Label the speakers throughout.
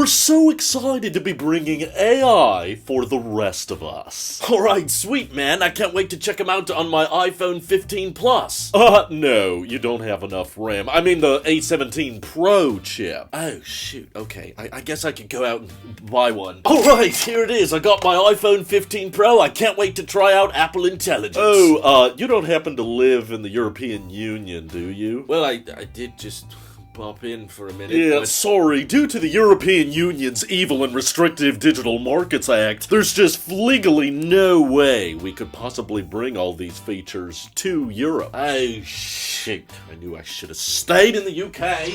Speaker 1: We're so excited to be bringing AI for the rest of us. Alright, sweet man, I can't wait to check them out on my iPhone 15 Plus. No, you don't have enough RAM. I mean the A17 Pro chip. Oh, shoot, okay, I guess I could go out and buy one. Alright, here it is, I got my iPhone 15 Pro, I can't wait to try out Apple Intelligence. Oh, you don't happen to live in the European Union, do you? Well, I did just pop in for a minute. Yeah, sorry, due to the European Union's evil and restrictive Digital Markets Act, there's just legally no way we could possibly bring all these features to Europe. Oh, shit. I knew I should have stayed in the UK.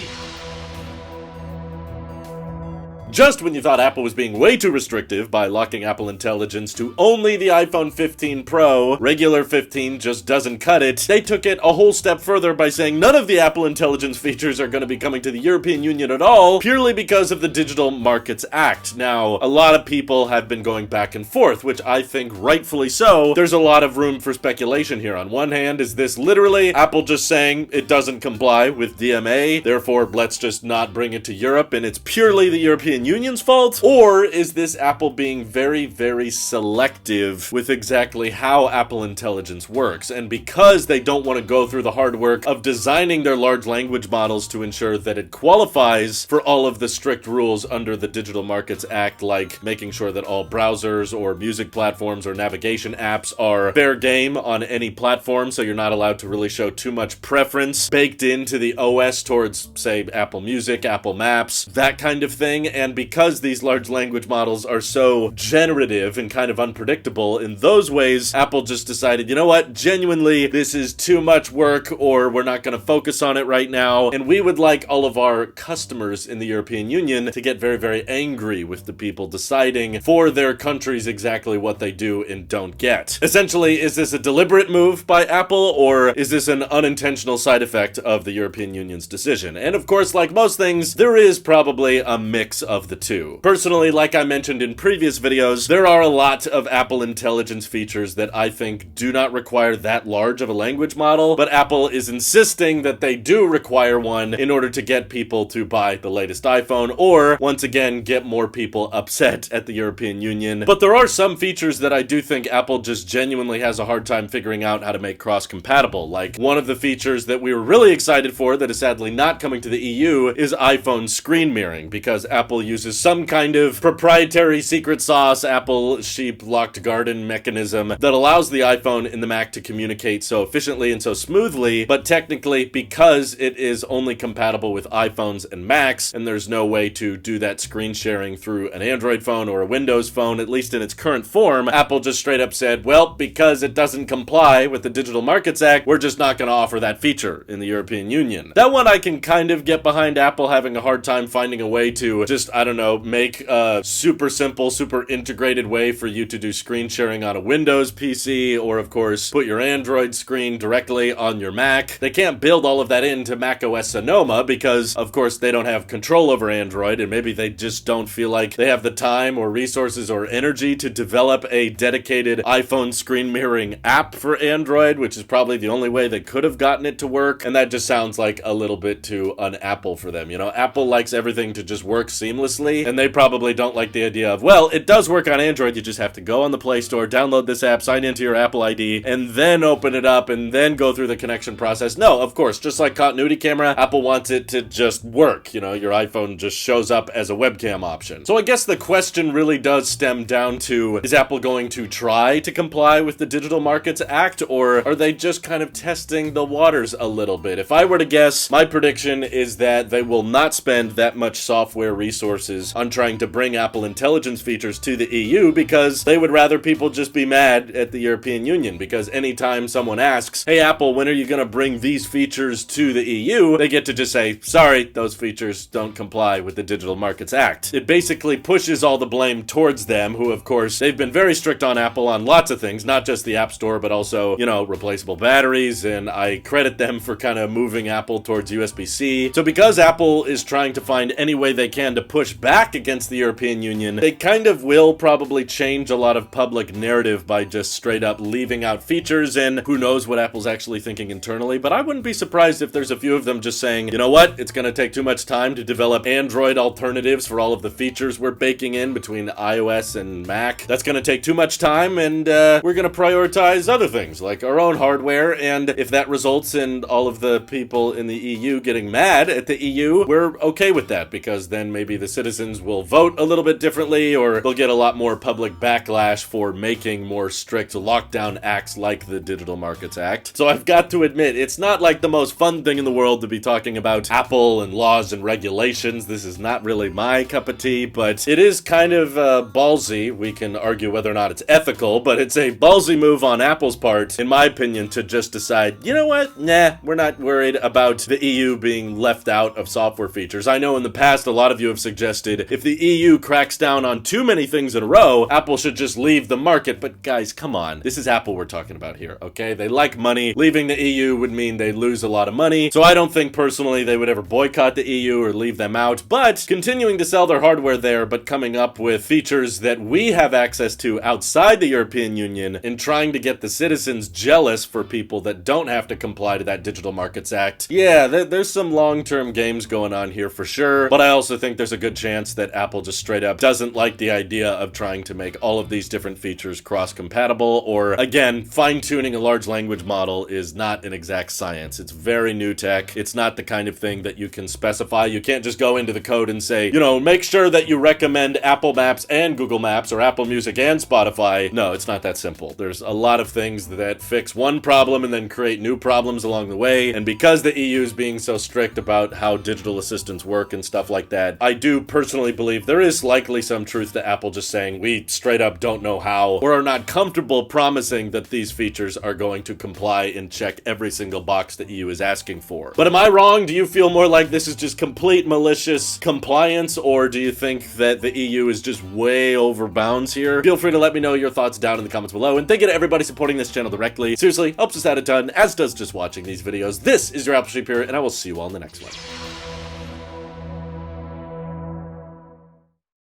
Speaker 1: Just when you thought Apple was being way too restrictive by locking Apple Intelligence to only the iPhone 15 Pro, regular 15 just doesn't cut it, they took it a whole step further by saying none of the Apple Intelligence features are going to be coming to the European Union at all, purely because of the Digital Markets Act. Now, a lot of people have been going back and forth, which I think rightfully so. There's a lot of room for speculation here. On one hand, is this literally Apple just saying it doesn't comply with DMA, therefore let's just not bring it to Europe, and it's purely the European Union's fault? Or is this Apple being very, very selective with exactly how Apple Intelligence works? And because they don't want to go through the hard work of designing their large language models to ensure that it qualifies for all of the strict rules under the Digital Markets Act, like making sure that all browsers or music platforms or navigation apps are fair game on any platform, so you're not allowed to really show too much preference baked into the OS towards, say, Apple Music, Apple Maps, that kind of thing. And because these large language models are so generative and kind of unpredictable in those ways, Apple just decided, you know what, genuinely, this is too much work, or we're not going to focus on it right now, and we would like all of our customers in the European Union to get very, very angry with the people deciding for their countries exactly what they do and don't get. Essentially, is this a deliberate move by Apple, or is this an unintentional side effect of the European Union's decision? And of course, like most things, there is probably a mix of the two. Personally, like I mentioned in previous videos, there are a lot of Apple Intelligence features that I think do not require that large of a language model, but Apple is insisting that they do require one in order to get people to buy the latest iPhone, or, once again, get more people upset at the European Union. But there are some features that I do think Apple just genuinely has a hard time figuring out how to make cross-compatible. Like, one of the features that we were really excited for that is sadly not coming to the EU is iPhone screen mirroring, because Apple uses some kind of proprietary secret sauce, Apple sheep locked garden mechanism that allows the iPhone and the Mac to communicate so efficiently and so smoothly, but technically, because it is only compatible with iPhones and Macs, and there's no way to do that screen sharing through an Android phone or a Windows phone, at least in its current form, Apple just straight up said, well, because it doesn't comply with the Digital Markets Act, we're just not going to offer that feature in the European Union. That one I can kind of get behind, Apple having a hard time finding a way to just, I don't know, make a super simple, super integrated way for you to do screen sharing on a Windows PC, or of course, put your Android screen directly on your Mac. They can't build all of that into macOS Sonoma because, of course, they don't have control over Android, and maybe they just don't feel like they have the time or resources or energy to develop a dedicated iPhone screen mirroring app for Android, which is probably the only way they could have gotten it to work, and that just sounds like a little bit too un-Apple for them. You know, Apple likes everything to just work seamlessly, and they probably don't like the idea of, well, it does work on Android, you just have to go on the Play Store, download this app, sign into your Apple ID, and then open it up, and then go through the connection process. No, of course, just like continuity camera, Apple wants it to just work. You know, your iPhone just shows up as a webcam option. So I guess the question really does stem down to, is Apple going to try to comply with the Digital Markets Act, or are they just kind of testing the waters a little bit? If I were to guess, my prediction is that they will not spend that much software resources on trying to bring Apple Intelligence features to the EU, because they would rather people just be mad at the European Union, because anytime someone asks, hey Apple, when are you going to bring these features to the EU, they get to just say, sorry, those features don't comply with the Digital Markets Act. It basically pushes all the blame towards them, who of course, they've been very strict on Apple on lots of things, not just the App Store, but also, you know, replaceable batteries, and I credit them for kind of moving Apple towards USB-C. So because Apple is trying to find any way they can to push push back against the European Union, they kind of will probably change a lot of public narrative by just straight up leaving out features, and who knows what Apple's actually thinking internally, but I wouldn't be surprised if there's a few of them just saying, you know what, it's gonna take too much time to develop Android alternatives for all of the features we're baking in between iOS and Mac. That's gonna take too much time, and we're gonna prioritize other things, like our own hardware, and if that results in all of the people in the EU getting mad at the EU, we're okay with that, because then maybe the citizens will vote a little bit differently, or they'll get a lot more public backlash for making more strict lockdown acts like the Digital Markets Act. So I've got to admit, it's not like the most fun thing in the world to be talking about Apple and laws and regulations. This is not really my cup of tea, but it is kind of ballsy. We can argue whether or not it's ethical, but it's a ballsy move on Apple's part, in my opinion, to just decide, you know what, nah, we're not worried about the EU being left out of software features. I know in the past a lot of you have suggested if the EU cracks down on too many things in a row, Apple should just leave the market, but guys, come on. This is Apple we're talking about here, okay? They like money. Leaving the EU would mean they lose a lot of money, so I don't think personally they would ever boycott the EU or leave them out, but continuing to sell their hardware there, but coming up with features that we have access to outside the European Union and trying to get the citizens jealous for people that don't have to comply to that Digital Markets Act. Yeah, there's some long-term games going on here for sure, but I also think there's a good chance that Apple just straight up doesn't like the idea of trying to make all of these different features cross-compatible, or again, fine-tuning a large language model is not an exact science. It's very new tech. It's not the kind of thing that you can specify. You can't just go into the code and say, you know, make sure that you recommend Apple Maps and Google Maps or Apple Music and Spotify. No, it's not that simple. There's a lot of things that fix one problem and then create new problems along the way, and because the EU is being so strict about how digital assistants work and stuff like that, I do personally believe there is likely some truth to Apple just saying, we straight up don't know how, or are not comfortable promising that these features are going to comply and check every single box the EU is asking for. But am I wrong? Do you feel more like this is just complete malicious compliance, or do you think that the EU is just way over bounds here? Feel free to let me know your thoughts down in the comments below, and thank you to everybody supporting this channel directly. Seriously, helps us out a ton, as does just watching these videos. This is your Apple Sheep here, and I will see you all in the next one.